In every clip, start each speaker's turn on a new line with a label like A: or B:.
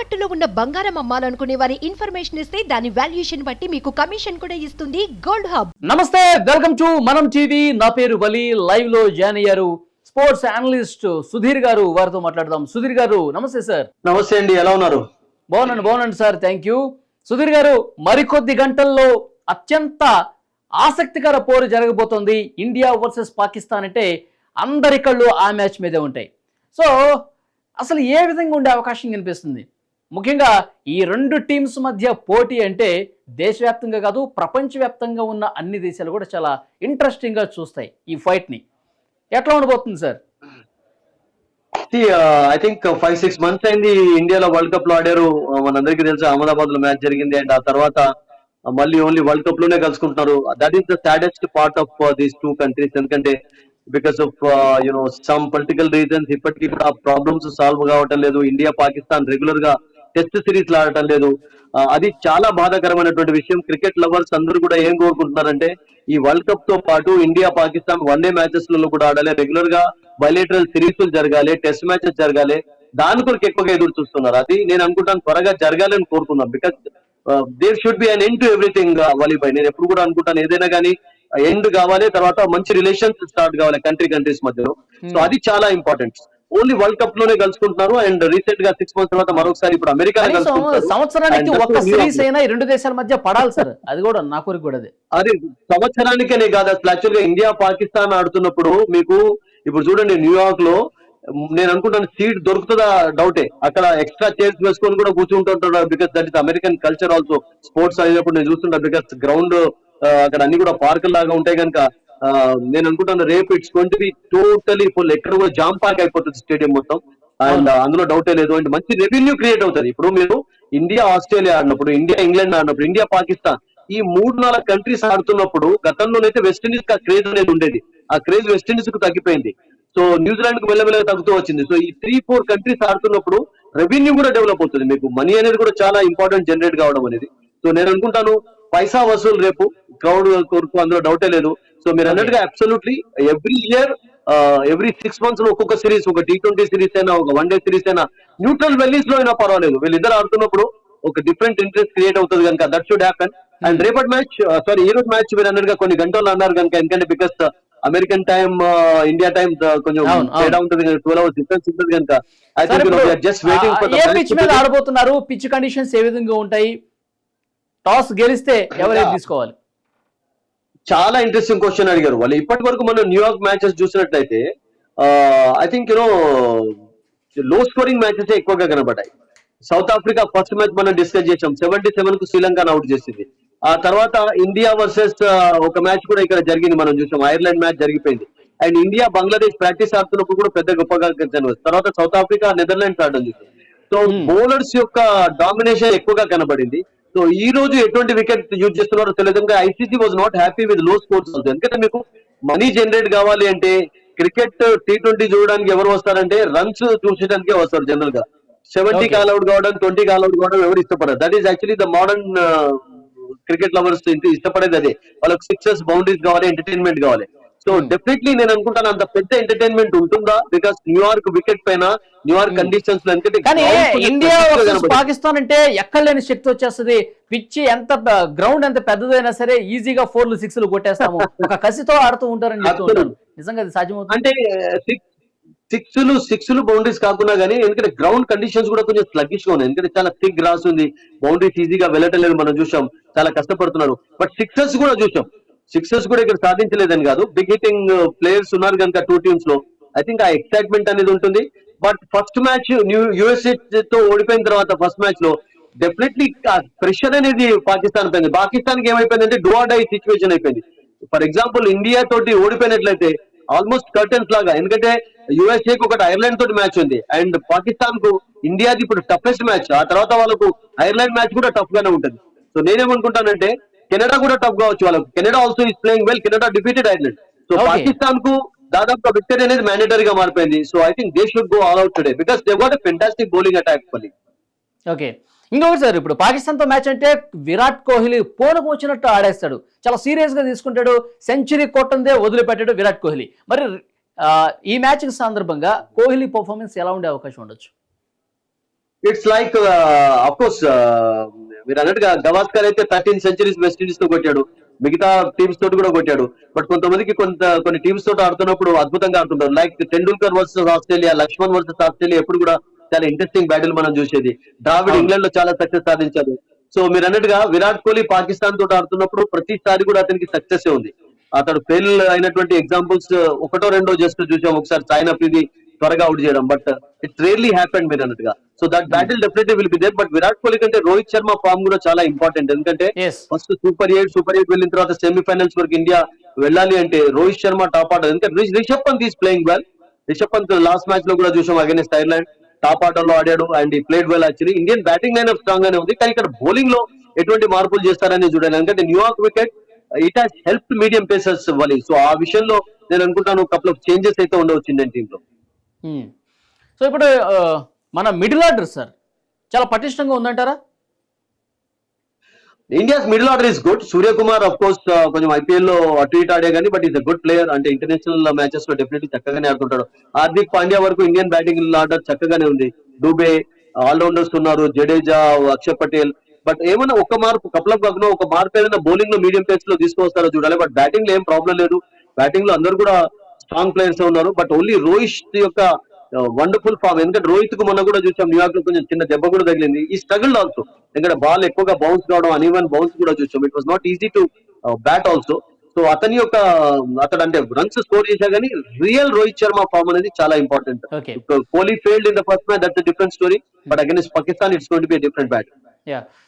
A: తాకట్టులో ఉన్న బంగారం అమ్మాలనుకునే వారి ఇన్ఫర్మేషన్ ఇస్తే దాని వాల్యుయేషన్ బట్టి మీకు కమిషన్ కూడా ఇస్తుంది గోల్డ్ హబ్.
B: నమస్తే, వెల్కమ్ టు మనం టీవీ. నా పేరు వలి. లైవ్ లో జాయిన్ అయ్యారు స్పోర్ట్స్ అనలిస్ట్ సుధీర్ గారు. వారితో మాట్లాడదాం. సుధీర్ గారు నమస్తే సార్.
C: నమస్తే అండి, ఎలా ఉన్నారు?
B: బాగున్నాను సార్, థ్యాంక్ యూ. సుధీర్ గారు, మరికొద్ది గంటల్లో అత్యంత ఆసక్తికర పోరు జరగబోతోంది. ఇండియా వర్సెస్ పాకిస్తాన్ అంటే అందరి కళ్ళు ఆ మ్యాచ్ మీదే ఉంటాయి. సో అసలు ఏ విధంగా ఉండే అవకాశం కనిపిస్తుంది? ముఖ్యంగా ఈ రెండు టీమ్స్ మధ్య పోటీ అంటే దేశవ్యాప్తంగా కాదు, ప్రపంచవ్యాప్తంగా ఉన్న అన్ని దేశాలు కూడా చాలా ఇంట్రెస్టింగ్గా చూస్తాయి ఈ ఫైట్ని. ఎట్లా ఉండబోతుంది సార్?
C: ఐ థింక్ 5-6 months అయింది ఇండియాలో వరల్డ్ కప్ లో ఆడారు. మనందరికీ తెలుసు అహ్మదాబాద్ లో మ్యాచ్ జరిగింది. అండ్ ఆ తర్వాత మళ్ళీ ఓన్లీ వరల్డ్ కప్ లోనే కలుసుకుంటున్నారు. That is the saddest part of these two countries. ఎందుకంటే because of some political reasons ఇప్పటికీ కూడా ప్రాబ్లమ్స్ సాల్వ్ కావటం లేదు. ఇండియా పాకిస్తాన్ రెగ్యులర్ గా టెస్ట్ సిరీస్ ఆడటం లేదు. అది చాలా బాధాకరమైనటువంటి విషయం. క్రికెట్ లవర్స్ అందరూ కూడా ఏం కోరుకుంటున్నారంటే ఈ వరల్డ్ కప్ తో పాటు ఇండియా పాకిస్తాన్ వన్డే మ్యాచెస్ లలో కూడా ఆడాలి, రెగ్యులర్ గా బైలేటరల్ సిరీస్ జరగాలి, టెస్ట్ మ్యాచెస్ జరగాలి. దాని కొరకు ఎక్కువగా ఎదురు చూస్తున్నారు. అది నేను అనుకుంటాను త్వరగా జరగాలని కోరుకుందాం. Because there should be an end to everything. వాలీబాయ్ నేను ఎప్పుడు కూడా అనుకుంటాను ఏదైనా కానీ ఎండ్ కావాలి, తర్వాత మంచి రిలేషన్స్ స్టార్ట్ కావాలి కంట్రీస్ మధ్యలో. సో అది చాలా ఇంపార్టెంట్. ఓన్లీ వరల్డ్ కప్ లోనే కలుసుకుంటున్నారు. అండ్ రీసెంట్ గా 6 months తర్వాత మరొకసారి ఇప్పుడు అమెరికా
B: సంవత్సరానికి ఒక సిరీస్ అయినా ఈ రెండు దేశాల మధ్య పడాలి సార్. అది కూడా నా కోరిక కూడా
C: అది సంవత్సరానికనే కాదు. అసలు యాక్చువల్ గా ఇండియా పాకిస్తాన్ ఆడుతున్నప్పుడు మీకు ఇప్పుడు చూడండి న్యూయార్క్ లో నేను అనుకుంటాను సీట్ దొరుకుతుందా డౌటే. అక్కడ ఎక్స్ట్రా చైర్స్ వేసుకొని కూడా కూర్చుంటుంటారు. Because that is American culture also. Sports అయినప్పుడు నేను చూస్తుంటా. బికాస్ గ్రౌండ్ అక్కడ అన్ని కూడా పార్క్ లాగా ఉంటాయి కనుక నేను అనుకుంటాను రేపు it's going to B totally full. ఎక్కడ కూడా జామ్ పార్క్ అయిపోతుంది స్టేడియం మొత్తం. అండ్ అందులో డౌటే లేదు. అండ్ మంచి రెవెన్యూ క్రియేట్ అవుతుంది. ఇప్పుడు మీరు ఇండియా ఆస్ట్రేలియా ఆడినప్పుడు, ఇండియా ఇంగ్లాండ్ ఆడినప్పుడు, ఇండియా పాకిస్తాన్ ఈ 3-4 కంట్రీస్ ఆడుతున్నప్పుడు గతంలోనైతే వెస్టిండీస్ కి ఆ క్రేజ్ అనేది ఉండేది. ఆ క్రేజ్ వెస్టిండీస్ కు తగ్గిపోయింది. సో న్యూజిలాండ్ కు మెల్లమెల్లగా తగ్గుతూ వచ్చింది. సో ఈ 3-4 కంట్రీస్ ఆడుతున్నప్పుడు రెవెన్యూ కూడా డెవలప్ అవుతుంది. మీకు మనీ అనేది కూడా చాలా ఇంపార్టెంట్ జనరేట్ కావడం అనేది. సో నేను అనుకుంటాను పైసా వసూలు రేపు క్రౌడ్ కొరకు, అందులో డౌటే లేదు. సో మీరు అన్నట్టుగా absolutely every year every 6 months లో ఒక్కొక్క సిరీస్, ఒక T20 సిరీస్ అయినా, ఒక వన్డే సిరీస్ అయినా, న్యూట్రల్ వెల్లీస్ లో అయినా పర్వాలేదు, వీళ్ళిద్దరు ఆడుతున్నప్పుడు ఒక డిఫరెంట్ ఇంట్రెస్ట్ క్రియేట్ అవుతుంది కనుక దట్ షుడ్ హ్యాపెన్. అండ్ రేపటి మ్యాచ్ ఈ రోజు మ్యాచ్ మీరు అన్నట్టుగా కొన్ని గంటలు అన్నారు కనుక, ఎందుకంటే because American time India time కొంచెం తేడా ఉంటుంది, 12 hours డిఫరెన్స్ ఉంటుంది కనుక I think just waiting for the
B: pitch మీద ఆడబోతున్నారు. పిచ్ కండిషన్స్ ఏ విధంగా ఉంటాయి? టాస్ గెలిస్తే ఎవరైతే తీసుకోవాలి?
C: చాలా ఇంట్రెస్టింగ్ క్వశ్చన్ అడిగారు వాళ్ళు. ఇప్పటి వరకు మనం న్యూయార్క్ మ్యాచెస్ చూసినట్లయితే ఐ థింక్ లో స్కోరింగ్ మ్యాచెస్ ఎక్కువగా కనబడ్డాయి. సౌత్ ఆఫ్రికా ఫస్ట్ మ్యాచ్ మనం డిస్కస్ చేసాం, 77 కు శ్రీలంకను అవుట్ చేసింది. ఆ తర్వాత ఇండియా వర్సెస్ ఒక మ్యాచ్ కూడా ఇక్కడ జరిగింది, మనం చూసాం. ఐర్లాండ్ మ్యాచ్ జరిగిపోయింది. అండ్ ఇండియా బంగ్లాదేశ్ ప్రాక్టీస్ ఆడుతున్నప్పుడు కూడా పెద్ద గొప్పగా కనిపించింది. తర్వాత సౌత్ ఆఫ్రికా నెదర్లాండ్స్ ఆడడం చూసాం. సో బౌలర్స్ యొక్క డామినేషన్ ఎక్కువగా కనబడింది. సో ఈ రోజు ఎటువంటి వికెట్ యూజ్ చేస్తున్నారో తెలియదు. ICC was not happy with లో స్కోర్స్. ఎందుకంటే మీకు మనీ జనరేట్ కావాలి అంటే క్రికెట్ T20 చూడడానికి ఎవరు వస్తారంటే రన్స్ చూసేటానికే వస్తారు జనరల్ గా. 70 కాల్అవుట్ కావడం, 20 కాల్అవుట్ కావడం ఎవరు ఇష్టపడరు. That is actually the modern cricket lovers ఇష్టపడేది అదే. వాళ్ళకి సిక్సెస్, బౌండరీస్ కావాలి, ఎంటర్టైన్మెంట్ కావాలి. సో డెఫినెట్లీ నేను అనుకుంటాను అంత పెద్ద ఎంటర్టైన్మెంట్ ఉంటుందా? బికాస్ న్యూయార్క్ వికెట్ పైన, న్యూయార్క్ కండిషన్స్ లో, ఎందుకంటే
B: ఇండియా వర్సెస్ పాకిస్తాన్ అంటే ఎక్కడలేని శక్తి వచ్చేస్తుంది. పిచ్ ఎంత గ్రౌండ్ ఎంత పెద్దదైనా సరే ఈజీగా 4లు 6లు కొట్టేస్తాము. ఒక కసితో ఆడుతూ ఉంటారని చెప్తూ ఉంటారు. నిజంగా అది సాధ్యమవుతుంది
C: అంటే సిక్స్లు బౌండరీస్ కాకుండా కానీ, ఎందుకంటే గ్రౌండ్ కండిషన్స్ కూడా కొంచెం స్లగ్గిష్ గా ఉన్నాయి. ఎందుకంటే చాలా థిక్ గ్రాస్ ఉంది, బౌండరీస్ ఈజీగా వెళ్ళటం లేదు, మనం చూసాం. చాలా కష్టపడుతున్నారు. బట్ సిక్సెస్ కూడా చూసాం. సిక్సెస్ కూడా ఇక్కడ సాధించలేదని కాదు, బిగ్ హిట్టింగ్ ప్లేయర్స్ ఉన్నారు కనుక 2 teams లో ఐ థింక్ ఆ ఎక్సైట్మెంట్ అనేది ఉంటుంది. బట్ ఫస్ట్ మ్యాచ్ యుఎస్ఏ తో ఓడిపోయిన తర్వాత ఫస్ట్ మ్యాచ్ లో డెఫినెట్లీ ప్రెషర్ అనేది పాకిస్తాన్ పైన. పాకిస్తాన్ కి ఏమైపోయిందంటే డూ ఆర్ డై సిచ్యువేషన్ అయిపోయింది. ఫర్ ఎగ్జాంపుల్ ఇండియా తోటి ఓడిపోయినట్లయితే ఆల్మోస్ట్ కర్టన్స్ లాగా. ఎందుకంటే యుఎస్ఏ కి ఒకటి ఐర్లాండ్ తోటి మ్యాచ్ ఉంది, అండ్ పాకిస్తాన్ కు ఇండియాది ఇప్పుడు టఫెస్ట్ మ్యాచ్. ఆ తర్వాత వాళ్ళకు ఐర్లాండ్ మ్యాచ్ కూడా టఫ్ గానే ఉంటుంది. సో నేనేమనుకుంటానంటే కెనడా కూడా టఫ్ కావచ్చు వాళ్ళకు. Canada also is playing well. Canada defeated Ireland. So Pakistan కు దాదాపు విక్టరీ అనేది మ్యాండేటరీగా మారిపోయింది. So I think they should go all out today because they got a fantastic bowling attack.
B: Okay, ఇంకొకటి సార్, ఇప్పుడు పాకిస్తాన్ తో మ్యాచ్ అంటే విరాట్ కోహ్లీ పోనుకు వచ్చినట్టు ఆడేస్తాడు, చాలా సీరియస్ గా తీసుకుంటాడు. సెంచరీ కొట్టందే వదిలిపెట్టాడు విరాట్ కోహ్లీ. మరి ఈ మ్యాచ్ సందర్భంగా కోహ్లీ పర్ఫార్మెన్స్ ఎలా ఉండే అవకాశం ఉండొచ్చు?
C: ఇట్స్ లైక్ అఫ్ కోర్స్ మీరు అన్నట్టుగా గవాస్కర్ అయితే 13 సెంచరీస్ వెస్ట్ ఇండీస్ తో కొట్టాడు, మిగతా టీమ్స్ తోటి కూడా కొట్టాడు. బట్ కొంతమందికి కొన్ని టీమ్స్ తోటి ఆడుతున్నప్పుడు అద్భుతంగా ఆడుతుంటారు. Like Tendulkar versus Australia, Laxman versus Australia ఎప్పుడు కూడా చాలా ఇంట్రెస్టింగ్ బ్యాటిల్ మనం చూసేది. ద్రావిడ్ ఇంగ్లాండ్ లో చాలా సక్సెస్ సాధించారు. సో మీరు అన్నట్టుగా విరాట్ కోహ్లీ పాకిస్తాన్ తోటి ఆడుతున్నప్పుడు ప్రతిసారి కూడా అతనికి సక్సెస్ ఉంది. అతడు ఫెయిల్ అయినటువంటి ఎగ్జాంపుల్స్ ఒకటో రెండో జస్ట్ చూసాం. ఒకసారి సాయిన్ అఫ్రిది త్వరగా అవుట్ చేయడం, బట్ ఇట్స్ రియర్లీ హ్యాపెండ్ మీరు అన్నట్టుగా. So that battle definitely will be there. But Virat Kohli కంటే రోహిత్ శర్మ ఫామ్ కూడా చాలా ఇంపార్టెంట్. ఎందుకంటే ఫస్ట్ సూపర్ ఎయిట్ వెళ్ళిన తర్వాత సెమీఫైనల్స్ వరకు ఇండియా వెళ్ళాలి అంటే రోహిత్ శర్మ టాప్ ఆర్డర్. ఎందుకంటే Rishabh Pant is playing well. Rishabh Pant last match లో కూడా చూసాం అగైన్స్ ఐర్లాండ్, టాప్ ఆర్డర్ లో ఆడాడు అండ్ ఈ played well. Actually Indian batting line strong గానే ఉంది, కానీ ఇక్కడ బౌలింగ్ లో ఎటువంటి మార్పులు చేస్తారని చూడాలి. ఎందుకంటే New York wicket it has help medium pacers bowling. So ఆ విషయంలో నేను అనుకుంటాను కపుల్ ఆఫ్ చేంజెస్ అయితే ఉండవచ్చు ఇండియన్ టీమ్ లో.
B: సో ఇప్పుడు మన మిడిల్ ఆర్డర్ సార్ చాలా పటిష్టంగా ఉందంటారా?
C: India's middle order is good. Suryakumar of course కొంచెం ఐపీఎల్ లో అటు ఇటు ఆడే కానీ, but is a good player. అంటే ఇంటర్నేషనల్ మ్యాచెస్ లో డెఫినెట్లీ చక్కగానే ఆడుతుంటాడు. హార్దిక్ పాండ్యా వరకు ఇండియన్ బ్యాటింగ్ ఆర్డర్ చక్కగానే ఉంది. డూబే ఆల్రౌండర్స్ ఉన్నారు, జడేజా, అక్షర్ పటేల్. బట్ ఏమైనా ఒక మార్పు కపుల్ ఆఫ్ ఒక మార్పు ఏదైనా బౌలింగ్ లో మీడియం పేస్ లో తీసుకొస్తారో చూడాలి. బట్ బ్యాటింగ్ లో ఏం ప్రాబ్లం లేదు. బ్యాటింగ్ లో అందరూ కూడా స్ట్రాంగ్ ప్లేయర్స్ ఉన్నారు. బట్ ఓన్లీ రోహిత్ యొక్క వండర్ఫుల్ ఫామ్. ఎందుకంటే రోహిత్ కు మొన్న కూడా చూసాం న్యూయార్క్ లో కొంచెం చిన్న దెబ్బ కూడా తగిలింది. ఈ స్ట్రగుల్ ఆల్సో, ఎందుకంటే బాల్ ఎక్కువగా బౌన్స్ కావడం, అన్ఈవెన్ బౌన్స్ కూడా చూసాం. It was not easy to bat also. So అతడు అంటే రన్స్ స్కోర్ చేశా కానీ రియల్ రోహిత్ శర్మ ఫామ్ అనేది చాలా important. Kohli failed in the first match, that's different story. But against Pakistan it's going to be different bat.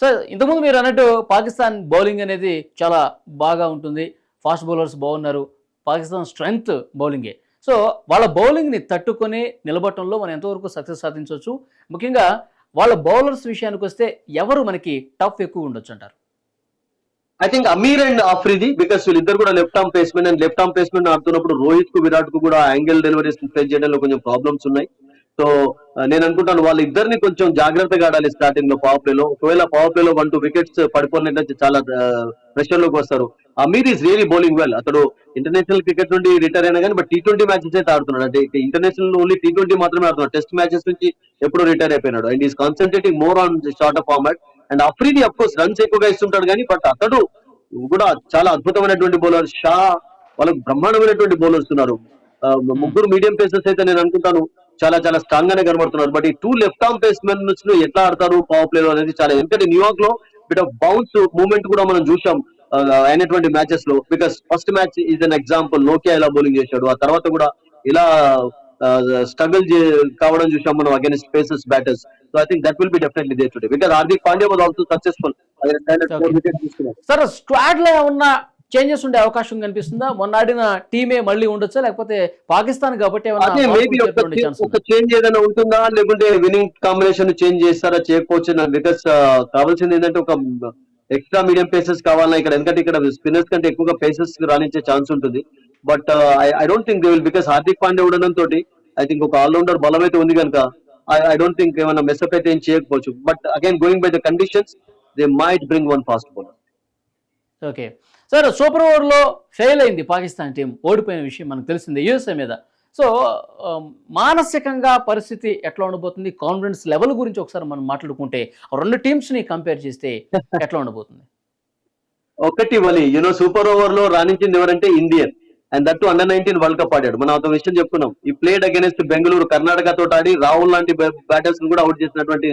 B: So ఇంతకుముందు మీరు అన్నట్టు పాకిస్తాన్ బౌలింగ్ అనేది చాలా బాగా ఉంటుంది, ఫాస్ట్ బౌలర్స్ బాగున్నారు, పాకిస్తాన్ స్ట్రెంగ్త్ బౌలింగే. సో వాళ్ళ బౌలింగ్ని తట్టుకొని నిలబడటంలో మనం ఎంతవరకు సక్సెస్ సాధించవచ్చు? ముఖ్యంగా వాళ్ళ బౌలర్స్ విషయానికి వస్తే ఎవరు మనకి టఫ్ ఎక్కువ ఉండొచ్చు అంటారు?
C: I think Amir and Afridi, because వీళ్ళిద్దరు కూడా left arm pacemen. And left arm pacemen ఆడుతున్నప్పుడు రోహిత్ కు విరాట్ కు కూడా యాంగిల్ డెలివరీస్ ఫేస్ చేయడంలో కొంచెం ప్రాబ్లమ్స్ ఉన్నాయి. సో నేను అనుకుంటాను వాళ్ళిద్దరిని కొంచెం జాగ్రత్తగా ఆడాలి స్టార్టింగ్ లో పవర్ ప్లే లో. ఒకవేళ పవర్ ప్లే లో 1-2 వికెట్స్ పడిపోయినట్లయితే చాలా ప్రెషర్ లోకి వస్తారు. Amir is really bowling well. అతడు ఇంటర్నేషనల్ క్రికెట్ నుండి రిటైర్ అయినా కానీ బట్ T20 మ్యాచెస్ అయితే ఆడుతున్నాడు. అంటే ఇంటర్నేషనల్ ఓన్లీ T20 మాత్రమే ఆడుతున్నాడు. టెస్ట్ మ్యాచెస్ నుంచి ఎప్పుడు రిటైర్ అయిపోయినాడు. And is concentrating more on shorter format. And Afridi of course runs ఎక్కువగా ఇస్తుంటాడు కానీ బట్ అతడు కూడా చాలా అద్భుతమైనటువంటి బౌలర్. షా, వాళ్ళకు బ్రహ్మాండమైనటువంటి బౌలర్స్ ఉన్నారు. ముగ్గురు మీడియం పేసర్స్ అయితే నేను అనుకుంటాను చాలా చాలా స్ట్రాంగ్ గానే కనబడుతున్నారు. బట్ ఈ 2 లెఫ్ట్ ఆర్మ్ పేస్మెన్ ఎట్లా ఆడతారు పవర్ ప్లే లో అనేది చాలా. ఎందుకంటే న్యూయార్క్ లో బిట్ ఆఫ్ బౌన్స్ మూవ్మెంట్ కూడా మనం చూసాం అయినటువంటి మ్యాచెస్ లో. Because first match is an example, నోకియా ఇలా బౌలింగ్ చేశాడు. ఆ తర్వాత కూడా ఇలా స్ట్రగుల్ కావడం చూసాం మనం against pacers batters. So I think that will be definitely there today because Hardik Pandya was also successful.
B: Sir squad లో ఏమన్నా చేంజెస్ ఉండే అవకాశం కనిపిస్తుందా? మొన్న ఆడిన టీమే మళ్ళీ ఉండొచ్చా, లేకపోతే పాకిస్తాన్ కాబట్టి
C: ఒక చేంజ్ ఏదైనా ఉంటుందా, లేకుంటే విన్నింగ్ కాంబినేషన్ చేంజ్ చేస్తారా చేయకపోవచ్చు. బికాస్ కావాల్సింది ఏంటంటే ఒక ఎక్స్ట్రా మీడియం పేసెస్ కావాలన్నా ఇక్కడ. ఎందుకంటే ఇక్కడ స్పిన్నర్స్ కంటే ఎక్కువగా పేసెస్ రాణించే ఛాన్స్ ఉంటుంది. But I don't think they will, because Hardik Pandya ఉండడం తోటి ఐ థింక్ ఒక ఆల్రౌండర్ బలం అయితే ఉంది కనుక ఐ డోంట్ థింక్ ఏమైనా మెస్అప్ అయితే ఏం చేయకపోవచ్చు. But again going by the conditions they might bring one fast bowler.
B: Okay sir, super ఓవర్లో ఫెయిల్ అయింది పాకిస్తాన్ టీం, ఓడిపోయిన విషయం మనకు తెలిసింది USA మీద. సో మానసికంగా పరిస్థితి ఎట్లా ఉండబోతుంది? కాన్ఫిడెన్స్ లెవెల్ గురించి ఒకసారి మనం మాట్లాడుకుంటే రెండు టీమ్స్ని కంపేర్ చేస్తే ఎట్లా ఉండబోతుంది?
C: ఒకటి వలి సూపర్ ఓవర్ లో రాణించింది ఎవరంటే Indian. And that under-19 world cup ఆడాడు. మనం అతని విషయం చెప్పుకున్నాం. ఈ ప్లేడ్ అగైన్స్ బెంగళూరు, కర్ణాటక తోటి ఆడి రాహుల్ లాంటి బ్యాటర్స్ కూడా అవుట్ చేసినటువంటి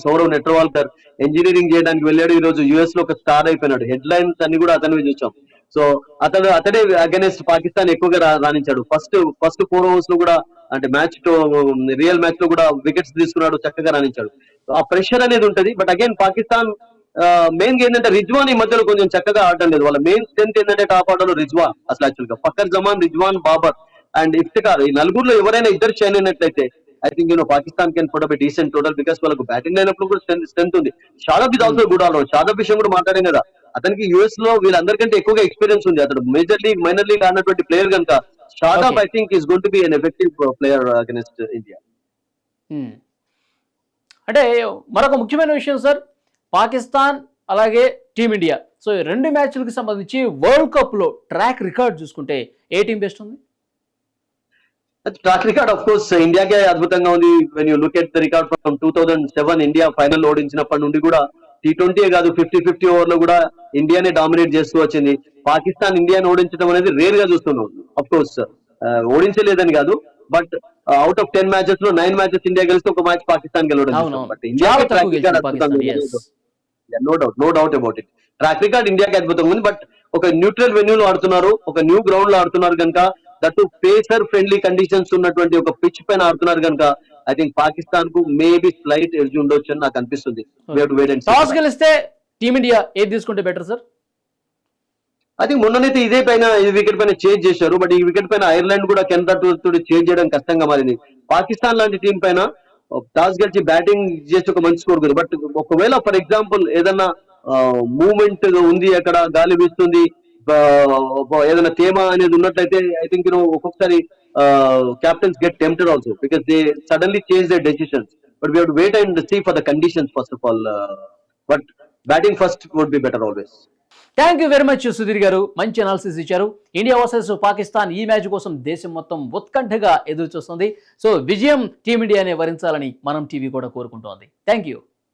C: సౌరవ్ నెట్రవాల్కర్ ఇంజనీరింగ్ చేయడానికి వెళ్ళాడు. ఈ రోజు US లో ఒక స్టార్ అయిపోయినాడు. హెడ్ లైన్స్ అన్ని కూడా అతనివి చూసాం. సో అతడే అగైన్స్ పాకిస్తాన్ ఎక్కువగా రాణించాడు. ఫస్ట్ 4 overs లో కూడా, అంటే రియల్ మ్యాచ్ లో కూడా వికెట్స్ తీసుకున్నాడు, చక్కగా రాణించాడు. ఆ ప్రెషర్ అనేది ఉంటది. బట్ అగైన్ పాకిస్తాన్ మెయిన్ గా ఏంటంటే రిజ్వాన్ ఈ మధ్యలో కొంచెం చక్కగా ఆడటం లేదు. వాళ్ళ మెయిన్ స్ట్రెంత్ ఏంటంటే టాప్ ఆర్డర్ రిజ్వాన్. అసలు యాక్చువల్ గా ఫకర్ జమాన్, రిజ్వాన్, బాబర్ అండ్ ఇఫ్తికార్, ఈ నలుగురులో ఎవరైనా ఇద్దరు షైన్ అయినట్లయితే I think Pakistan can put up a decent total. Because వాళ్ళకు బ్యాటింగ్ అయినప్పుడు కూడా స్ట్రెంత్ ఉంది. Shadab is also good allrounder. Shadab విషయం కూడా మాట్లాడాం కదా, అతనికి US లో వీళ్ళందరికంటే ఎక్కువగా ఎక్స్పీరియన్స్ ఉంది. అతను మేజర్ లీగ్, మైనర్ లీగ్ ఆడినటువంటి ప్లేయర్ కనుక Shadab I think is going to be an effective player against India.
B: అంటే మరొక ముఖ్యమైన విషయం సార్, పాకిస్తాన్ అలాగే టీమిండియా, సో ఈ 2 మ్యాచ్లకు సంబంధించి వరల్డ్ కప్ లో ట్రాక్ రికార్డ్ చూసుకుంటే ఏ టీం బెస్ట్ ఉంది?
C: ట్రాక్ రికార్డ్ ఆఫ్ కోర్స్ ఇండియాకే అద్భుతంగా ఉంది. When you look at the record from 2007 India final ఓడించినప్పటి నుండి కూడా T20 కాదు 50-50 ఓవర్ లో కూడా ఇండియానే డామినేట్ చేస్తూ వచ్చింది. పాకిస్తాన్ ఇండియాని ఓడించడం అనేది రేర్ గా చూస్తున్నాం. అఫ్ కోర్స్ ఓడించలేదని కాదు, బట్ అవుట్ ఆఫ్ 10 మ్యాచెస్ లో 9 మ్యాచెస్ ఇండియా గెలిస్తే ఒక మ్యాచ్ పాకిస్తాన్ గెలవడం. But India no doubt about it. Track record ఇండియాకి అద్భుతంగా ఉంది. బట్ ఒక న్యూట్రల్ వెన్యూలో ఆడుతున్నారు, ఒక న్యూ గ్రౌండ్ లో ఆడుతున్నారు కనుక, దట్టు పేసర్ ఫ్రెండ్లీ కండిషన్స్ ఉన్నటువంటి ఒక పిచ్ పైన ఆడుతున్నారు కనుక ఐ థింక్ పాకిస్తాన్ కు మేబీ స్లైట్ ఎడ్జ్ ఉండొచ్చు అని నాకు అనిపిస్తుంది.
B: టాస్ గెలిస్తే టీమిండియా ఏది తీసుకుంటే బెటర్ సార్?
C: ఐ థింక్ మొన్ననైతే ఇదే పైన ఈ వికెట్ పైన చేంజ్ చేశారు. బట్ ఈ వికెట్ పైన ఐర్లాండ్ కూడా కెనడా తోటి చేంజ్ చేయడం కష్టంగా మారింది. పాకిస్తాన్ లాంటి టీం పైన టాస్ గెలిచి బ్యాటింగ్ చేసి ఒక మంచి స్కోర్ ఉంది. బట్ ఒకవేళ ఫర్ ఎగ్జాంపుల్ ఏదన్నా మూవ్మెంట్ ఉంది, అక్కడ గాలి వీస్తుంది, ఏదైనా తేమ అనేది ఉన్నట్లయితే ఐ థింక్ ఒక్కొక్కసారి captains get tempted also because they suddenly change their decisions. But we have to wait and see for the conditions first of all. But batting first would be better always.
B: Thank you very much Sudheer గారు, మంచి analysis ఇచ్చారు. India versus Pakistan ఈ match కోసం దేశం మొత్తం ఉత్కంఠగా ఎదురు చూస్తుంది. సో విజయం టీమిండియానే వరించాలని మనం టీవీ కూడా కోరుకుంటోంది. Thank you.